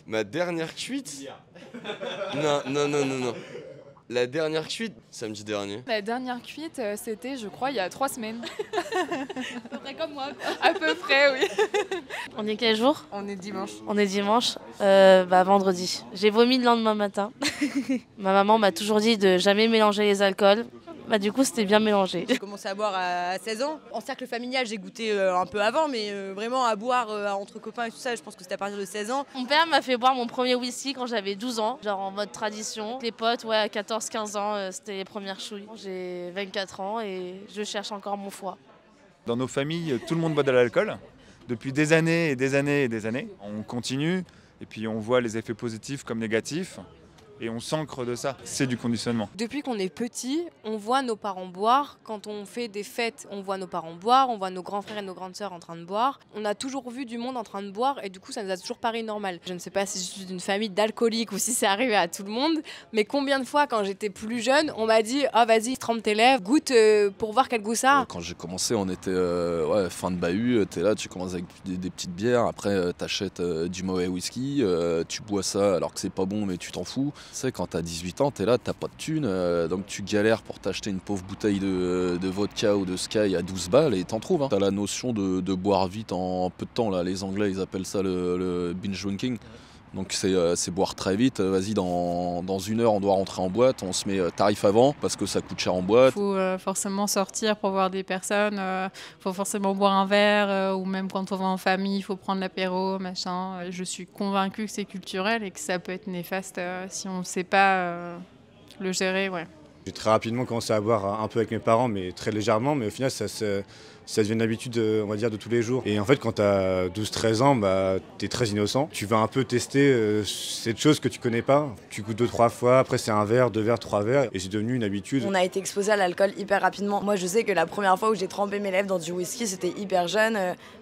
Ma dernière cuite? Non, non, non, non, non. La dernière cuite, samedi dernier. La dernière cuite, c'était, je crois, il y a 3 semaines. À peu près comme moi, quoi. À peu près, oui. On est quel jour? On est dimanche. On est dimanche, vendredi. J'ai vomi le lendemain matin. Ma maman m'a toujours dit de jamais mélanger les alcools. Bah du coup c'était bien mélangé. J'ai commencé à boire à 16 ans. En cercle familial, j'ai goûté un peu avant, mais vraiment à boire entre copains et tout ça, je pense que c'était à partir de 16 ans. Mon père m'a fait boire mon premier whisky quand j'avais 12 ans, genre en mode tradition. Les potes, ouais, à 14-15 ans, c'était les premières chouilles. J'ai 24 ans et je cherche encore mon foie. Dans nos familles, tout le monde boit de l'alcool depuis des années et des années et des années. On continue et puis on voit les effets positifs comme négatifs. Et on s'ancre de ça, c'est du conditionnement. Depuis qu'on est petit, on voit nos parents boire. Quand on fait des fêtes, on voit nos parents boire, on voit nos grands frères et nos grandes sœurs en train de boire. On a toujours vu du monde en train de boire et du coup ça nous a toujours paru normal. Je ne sais pas si je suis d'une famille d'alcooliques ou si c'est arrivé à tout le monde, mais combien de fois quand j'étais plus jeune, on m'a dit « Ah vas-y, trempe tes lèvres, goûte pour voir quel goût ça a ». Quand j'ai commencé, on était fin de bahut, t'es là, tu commences avec des petites bières, après t'achètes du mauvais whisky, tu bois ça alors que c'est pas bon mais tu t'en fous. Tu sais, quand t'as 18 ans, t'es là, t'as pas de thunes, donc tu galères pour t'acheter une pauvre bouteille de vodka ou de Sky à 12 balles et t'en trouves. Hein. T'as la notion de boire vite en peu de temps, là. Les Anglais ils appellent ça le binge drinking. Donc c'est boire très vite, vas-y dans 1 heure on doit rentrer en boîte, on se met tarif avant parce que ça coûte cher en boîte. Il faut forcément sortir pour voir des personnes, faut forcément boire un verre ou même quand on va en famille, il faut prendre l'apéro, machin. Je suis convaincue que c'est culturel et que ça peut être néfaste si on ne sait pas le gérer. Ouais. J'ai très rapidement commencé à boire un peu avec mes parents, mais très légèrement, mais au final ça devient une habitude, on va dire, de tous les jours. Et en fait, quand tu as 12-13 ans, tu es très innocent. Tu vas un peu tester cette chose que tu connais pas. Tu goûtes 2-3 fois, après c'est un verre, 2 verres, 3 verres, et c'est devenu une habitude. On a été exposé à l'alcool hyper rapidement. Moi, je sais que la première fois où j'ai trempé mes lèvres dans du whisky, c'était hyper jeune,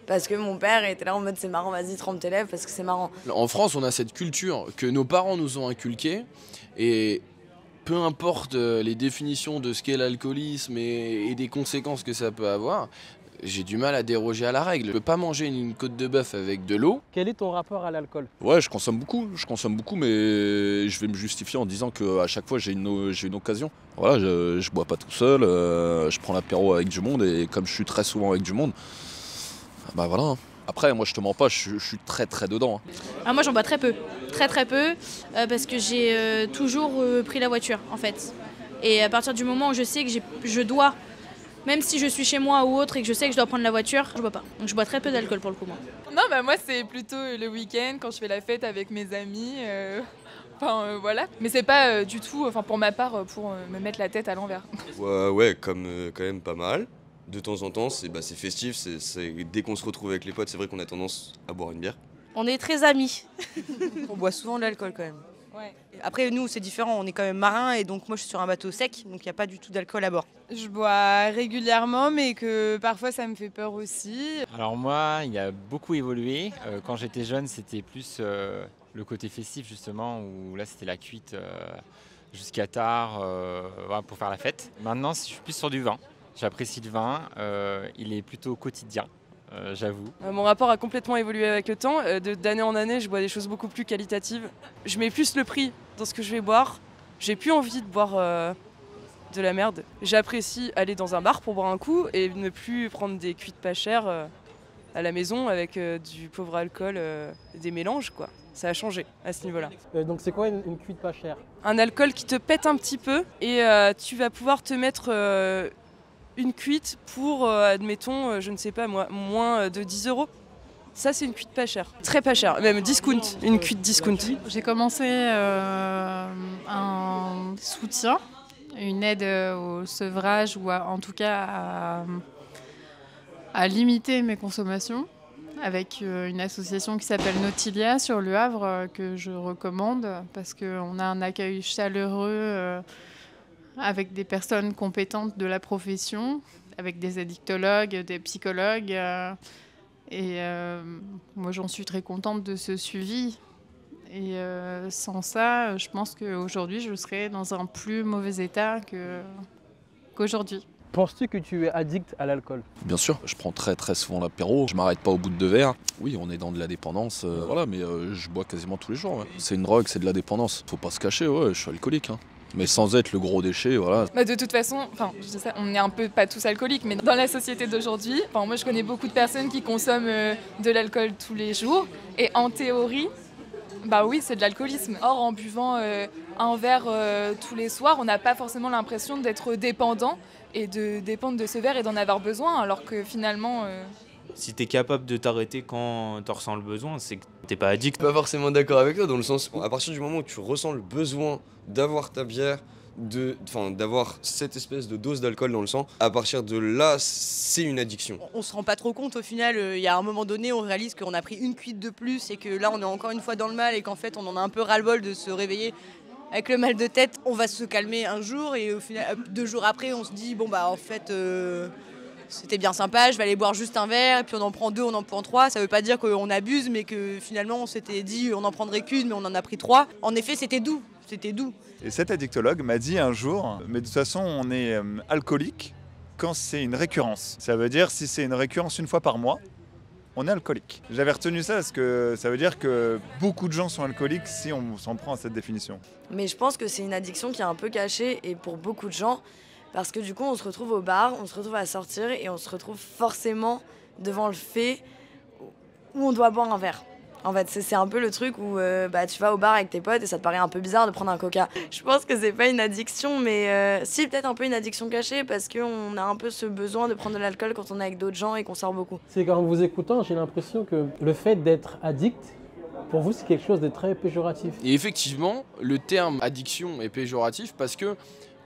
parce que mon père était là en mode c'est marrant, vas-y, trempe tes lèvres, parce que c'est marrant. En France, on a cette culture que nos parents nous ont inculquée, et peu importe les définitions de ce qu'est l'alcoolisme et des conséquences que ça peut avoir, j'ai du mal à déroger à la règle. Je peux pas manger une côte de bœuf avec de l'eau. Quel est ton rapport à l'alcool? Ouais, je consomme beaucoup, mais je vais me justifier en disant qu'à chaque fois j'ai une occasion. Voilà, je bois pas tout seul, je prends l'apéro avec du monde et comme je suis très souvent avec du monde, bah voilà. Après, moi je te mens pas, je suis très très dedans. Alors moi j'en bois très peu, très peu, parce que j'ai toujours pris la voiture en fait. Et à partir du moment où je sais que je dois, même si je suis chez moi ou autre et que je sais que je dois prendre la voiture, je bois pas. Donc je bois très peu d'alcool pour le coup moi. Non, bah moi c'est plutôt le week-end quand je fais la fête avec mes amis. Voilà. Mais c'est pas du tout, pour ma part, pour me mettre la tête à l'envers. Ouais, comme quand même pas mal. De temps en temps, c'est festif, dès qu'on se retrouve avec les potes, c'est vrai qu'on a tendance à boire une bière. On est très amis. On boit souvent de l'alcool quand même. Ouais. Après, nous, c'est différent, on est quand même marins et donc moi je suis sur un bateau sec, donc il n'y a pas du tout d'alcool à bord. Je bois régulièrement, mais que parfois ça me fait peur aussi. Alors moi, il a beaucoup évolué. Quand j'étais jeune, c'était plus le côté festif justement, où là c'était la cuite jusqu'à tard voilà, pour faire la fête. Maintenant, je suis plus sur du vin. J'apprécie le vin, il est plutôt quotidien. J'avoue. Mon rapport a complètement évolué avec le temps. D'année en année, je bois des choses beaucoup plus qualitatives. Je mets plus le prix dans ce que je vais boire. J'ai plus envie de boire de la merde. J'apprécie aller dans un bar pour boire un coup et ne plus prendre des cuites pas chères à la maison avec du pauvre alcool, des mélanges quoi. Ça a changé à ce niveau-là. Donc c'est quoi une cuite pas chère? Un alcool qui te pète un petit peu et tu vas pouvoir te mettre une cuite pour, admettons, je ne sais pas moi, moins de 10 €. Ça, c'est une cuite pas chère. Très pas chère, même discount, une cuite discount. J'ai commencé un soutien, une aide au sevrage ou en tout cas à limiter mes consommations avec une association qui s'appelle Nautilia sur Le Havre que je recommande parce qu'on a un accueil chaleureux avec des personnes compétentes de la profession, avec des addictologues, des psychologues. Moi, j'en suis très contente de ce suivi. Et sans ça, je pense qu'aujourd'hui, je serais dans un plus mauvais état qu'aujourd'hui. Penses-tu que tu es addict à l'alcool? Bien sûr, je prends très souvent l'apéro, je m'arrête pas au bout de 2 verres. Oui, on est dans de la dépendance, voilà, mais je bois quasiment tous les jours. Ouais. C'est une drogue, c'est de la dépendance. Faut pas se cacher, ouais, je suis alcoolique. Hein. Mais sans être le gros déchet, voilà. Bah de toute façon, je dis ça, on est un peu pas tous alcooliques, mais dans la société d'aujourd'hui, moi je connais beaucoup de personnes qui consomment de l'alcool tous les jours, et en théorie, bah oui, c'est de l'alcoolisme. Or, en buvant un verre tous les soirs, on n'a pas forcément l'impression d'être dépendant et de dépendre de ce verre et d'en avoir besoin, alors que finalement... Si t'es capable de t'arrêter quand t'en ressens le besoin, c'est que t'es pas addict. Pas forcément d'accord avec toi, dans le sens où à partir du moment où tu ressens le besoin d'avoir ta bière, d'avoir cette espèce de dose d'alcool dans le sang, à partir de là, c'est une addiction. On se rend pas trop compte au final, il y a un moment donné, on réalise qu'on a pris une cuite de plus et que là on est encore une fois dans le mal et qu'en fait on en a un peu ras-le-bol de se réveiller avec le mal de tête. On va se calmer un jour et au final, 2 jours après, on se dit bon bah en fait c'était bien sympa, je vais aller boire juste un verre, et puis on en prend 2, on en prend 3. Ça veut pas dire qu'on abuse, mais que finalement on s'était dit on en prendrait qu'une, mais on en a pris 3. En effet, c'était doux, c'était doux. Et cet addictologue m'a dit un jour, mais de toute façon on est alcoolique quand c'est une récurrence. Ça veut dire si c'est une récurrence 1 fois par mois, on est alcoolique. J'avais retenu ça parce que ça veut dire que beaucoup de gens sont alcooliques si on s'en prend à cette définition. Mais je pense que c'est une addiction qui est un peu cachée et pour beaucoup de gens, parce que du coup on se retrouve au bar, on se retrouve à sortir et on se retrouve forcément devant le fait où on doit boire un verre. En fait, c'est un peu le truc où tu vas au bar avec tes potes et ça te paraît un peu bizarre de prendre un coca. Je pense que c'est pas une addiction, mais si, peut-être un peu une addiction cachée parce qu'on a un peu ce besoin de prendre de l'alcool quand on est avec d'autres gens et qu'on sort beaucoup. C'est qu'en vous écoutant, j'ai l'impression que le fait d'être addict, pour vous, c'est quelque chose de très péjoratif. Et effectivement, le terme addiction est péjoratif parce que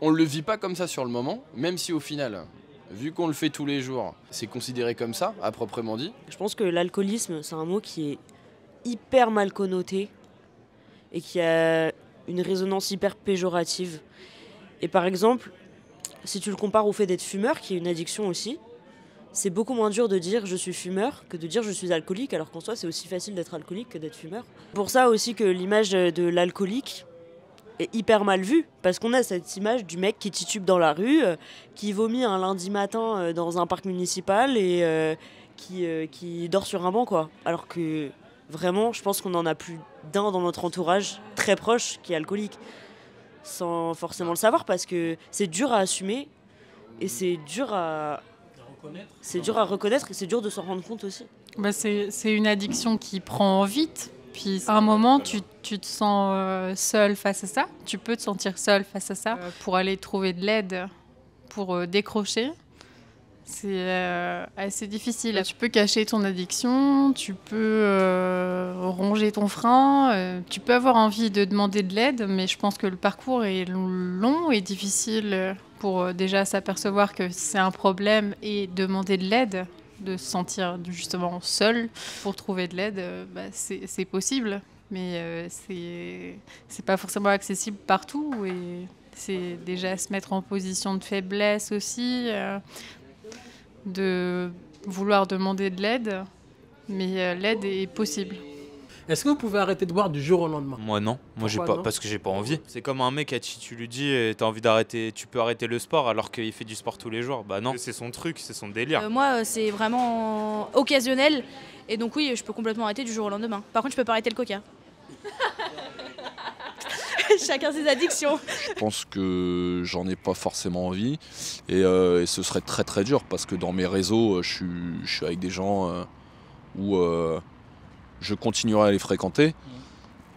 on le vit pas comme ça sur le moment, même si au final, vu qu'on le fait tous les jours, c'est considéré comme ça, à proprement dit. Je pense que l'alcoolisme, c'est un mot qui est hyper mal connoté et qui a une résonance hyper péjorative. Et par exemple, si tu le compares au fait d'être fumeur, qui est une addiction aussi, c'est beaucoup moins dur de dire je suis fumeur que de dire je suis alcoolique, alors qu'en soi c'est aussi facile d'être alcoolique que d'être fumeur. Pour ça aussi que l'image de l'alcoolique est hyper mal vue, parce qu'on a cette image du mec qui titube dans la rue, qui vomit un lundi matin dans un parc municipal et qui dort sur un banc, quoi. Alors que vraiment, je pense qu'on en a plus d'un dans notre entourage très proche qui est alcoolique, sans forcément le savoir, parce que c'est dur à assumer et c'est dur à reconnaître et c'est dur de s'en rendre compte aussi. C'est une addiction qui prend vite. Puis à un moment, tu te sens seul face à ça. Tu peux te sentir seul face à ça. Pour aller trouver de l'aide, pour décrocher, c'est assez difficile. Tu peux cacher ton addiction, tu peux ronger ton frein, tu peux avoir envie de demander de l'aide, mais je pense que le parcours est long et difficile pour déjà s'apercevoir que c'est un problème et demander de l'aide. De se sentir justement seul pour trouver de l'aide, c'est possible, mais c'est pas forcément accessible partout et c'est déjà se mettre en position de faiblesse aussi, de vouloir demander de l'aide, mais l'aide est possible. Est-ce que vous pouvez arrêter de boire du jour au lendemain? Moi non, moi Pourquoi j'ai pas, non parce que j'ai pas envie. C'est comme un mec à qui tu lui dis t'as envie d'arrêter, tu peux arrêter le sport alors qu'il fait du sport tous les jours. Bah non, c'est son truc, c'est son délire. Moi c'est vraiment occasionnel et donc oui je peux complètement arrêter du jour au lendemain. Par contre je peux pas arrêter le coca. Chacun ses addictions. Je pense que j'en ai pas forcément envie et ce serait très dur parce que dans mes réseaux je suis avec des gens où je continuerai à les fréquenter,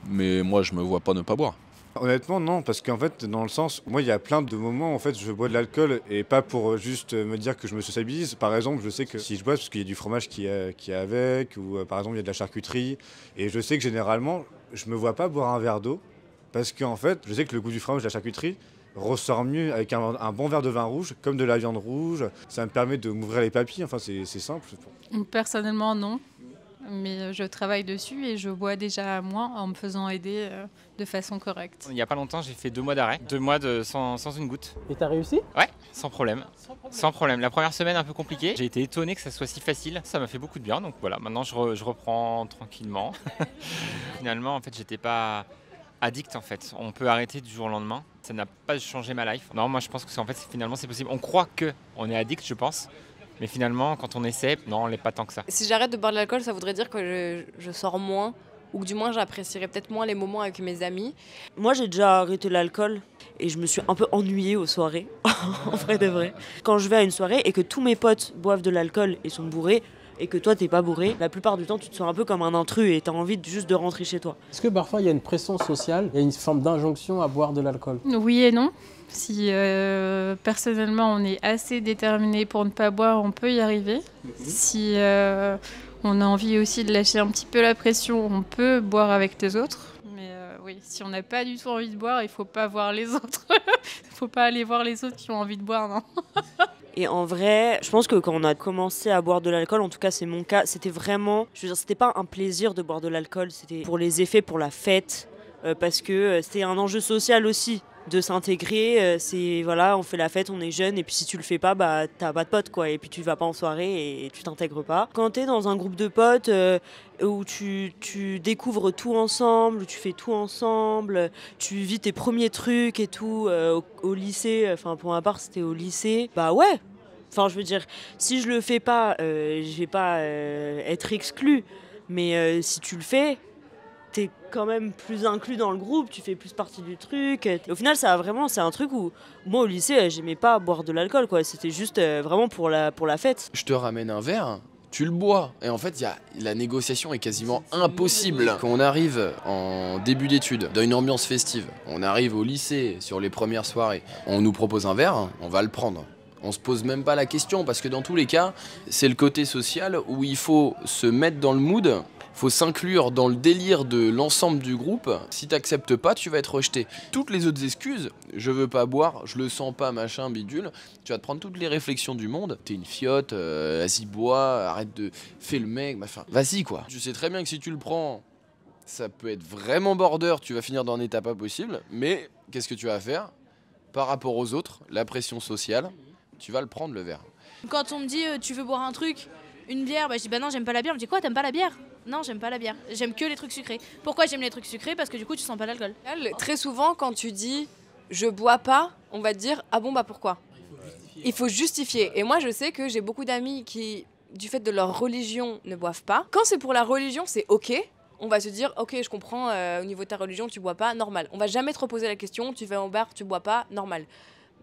mais moi je me vois pas ne pas boire. Honnêtement non, parce qu'en fait dans le sens, moi il y a plein de moments en fait je bois de l'alcool et pas pour juste me dire que je me sociabilise. Par exemple je sais que si je bois parce qu'il y a du fromage qui est avec, ou par exemple il y a de la charcuterie, et je sais que généralement je me vois pas boire un verre d'eau, parce qu'en fait je sais que le goût du fromage de la charcuterie ressort mieux avec un bon verre de vin rouge, comme de la viande rouge. Ça me permet de m'ouvrir les papilles, enfin c'est simple. Personnellement non. Mais je travaille dessus et je bois déjà moins en me faisant aider de façon correcte. Il n'y a pas longtemps, j'ai fait 2 mois d'arrêt. 2 mois sans une goutte. Et t'as réussi? Ouais, sans problème. Sans problème. La première semaine un peu compliquée. J'ai été étonné que ça soit si facile. Ça m'a fait beaucoup de bien. Donc voilà, maintenant je reprends tranquillement. Finalement, en fait, j'étais pas addict en fait. On peut arrêter du jour au lendemain. Ça n'a pas changé ma life. Non, moi je pense que finalement c'est possible. On croit qu'on est addict, je pense. Mais finalement, quand on essaie, non, on l'est pas tant que ça. Si j'arrête de boire de l'alcool, ça voudrait dire que je sors moins, ou que du moins j'apprécierais peut-être moins les moments avec mes amis. Moi, j'ai déjà arrêté l'alcool et je me suis un peu ennuyée aux soirées, en vrai de vrai. Quand je vais à une soirée et que tous mes potes boivent de l'alcool et sont bourrés, et que toi t'es pas bourré, la plupart du temps tu te sens un peu comme un intrus et t'as envie juste de rentrer chez toi. Est-ce que parfois il y a une pression sociale, il y a une forme d'injonction à boire de l'alcool? Oui et non. Si personnellement on est assez déterminé pour ne pas boire, on peut y arriver. Si on a envie aussi de lâcher un petit peu la pression, on peut boire avec les autres. Mais oui, si on n'a pas du tout envie de boire, il faut pas voir les autres. Il faut pas aller voir les autres qui ont envie de boire, non. Et en vrai, je pense que quand on a commencé à boire de l'alcool, en tout cas c'est mon cas, c'était vraiment, je veux dire, c'était pas un plaisir de boire de l'alcool, c'était pour les effets, pour la fête, parce que c'était un enjeu social aussi, de s'intégrer, c'est voilà, on fait la fête, on est jeune, et puis si tu le fais pas, bah t'as pas de potes quoi, et puis tu vas pas en soirée et tu t'intègres pas. Quand t'es dans un groupe de potes où tu découvres tout ensemble, où tu fais tout ensemble, tu vis tes premiers trucs et tout au lycée, enfin pour ma part c'était au lycée, bah ouais. Enfin je veux dire, si je le fais pas, je vais pas être exclu, mais si tu le fais, t'es quand même plus inclus dans le groupe, tu fais plus partie du truc. Et au final, c'est un truc où moi au lycée, j'aimais pas boire de l'alcool, quoi. C'était juste vraiment pour la fête. Je te ramène un verre, tu le bois. Et en fait, la négociation est quasiment impossible. Quand on arrive en début d'études, dans une ambiance festive, on arrive au lycée sur les premières soirées, on nous propose un verre, on va le prendre. On se pose même pas la question parce que dans tous les cas, c'est le côté social où il faut se mettre dans le mood. Faut s'inclure dans le délire de l'ensemble du groupe. Si t'acceptes pas, tu vas être rejeté. Toutes les autres excuses, je veux pas boire, je le sens pas, machin, bidule, tu vas te prendre toutes les réflexions du monde. T'es une fiotte, vas-y bois, arrête de... Fais le mec, machin. Vas-y quoi. Tu sais très bien que si tu le prends, ça peut être vraiment border, tu vas finir dans un état pas possible. Mais qu'est-ce que tu vas faire? Par rapport aux autres, la pression sociale, tu vas le prendre le verre. Quand on me dit tu veux boire un truc, une bière, bah je dis bah non j'aime pas la bière. On me dit quoi, t'aimes pas la bière? Non, j'aime pas la bière. J'aime que les trucs sucrés. Pourquoi j'aime les trucs sucrés? Parce que du coup, tu sens pas l'alcool. Très souvent, quand tu dis je bois pas, on va te dire ah bon bah pourquoi? Il faut justifier. Et moi, je sais que j'ai beaucoup d'amis qui, du fait de leur religion, ne boivent pas. Quand c'est pour la religion, c'est ok. On va se dire ok, je comprends. Au niveau de ta religion, tu bois pas, normal. On va jamais te reposer la question. Tu vas au bar, tu bois pas, normal.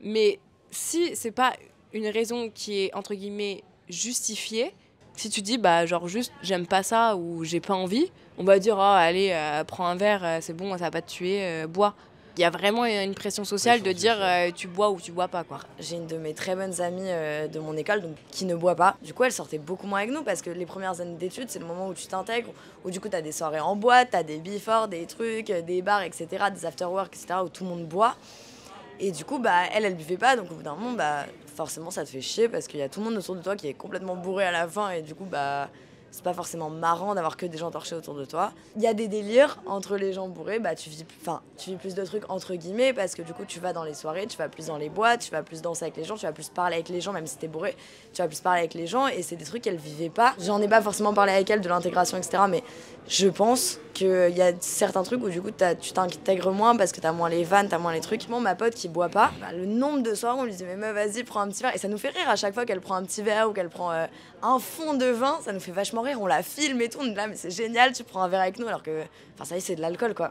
Mais si c'est pas une raison qui est entre guillemets justifiée. Si tu dis, bah, genre juste, j'aime pas ça ou j'ai pas envie, on va dire, oh, allez, prends un verre, c'est bon, ça va pas te tuer, bois. Il y a vraiment une pression sociale de dire, tu bois ou tu bois pas, quoi. J'ai une de mes très bonnes amies de mon école donc, qui ne boit pas. Du coup, elle sortait beaucoup moins avec nous parce que les premières années d'études, c'est le moment où tu t'intègres, où du coup, t'as des soirées en boîte, t'as des before, des trucs, des bars, etc., des after-work, etc., où tout le monde boit. Et du coup, bah, elle buvait pas, donc au bout d'un moment, bah, forcément, ça te fait chier parce qu'il y a tout le monde autour de toi qui est complètement bourré à la fin et du coup, bah, c'est pas forcément marrant d'avoir que des gens torchés autour de toi. Il y a des délires entre les gens bourrés, bah, tu vis plus de trucs entre guillemets parce que du coup, tu vas dans les soirées, tu vas plus dans les boîtes, tu vas plus danser avec les gens, tu vas plus parler avec les gens, même si t'es bourré, tu vas plus parler avec les gens et c'est des trucs qu'elle vivait pas. J'en ai pas forcément parlé avec elle de l'intégration, etc., mais je pense qu'il y a certains trucs où du coup tu t'intègres moins parce que t'as moins les vannes, t'as moins les trucs. Moi, ma pote qui boit pas, bah, le nombre de soirs où on lui dit mais meuf vas-y prends un petit verre et ça nous fait rire à chaque fois qu'elle prend un petit verre ou qu'elle prend un fond de vin, ça nous fait vachement rire, on la filme et tout, on est là mais c'est génial, tu prends un verre avec nous alors que ça y est c'est de l'alcool quoi.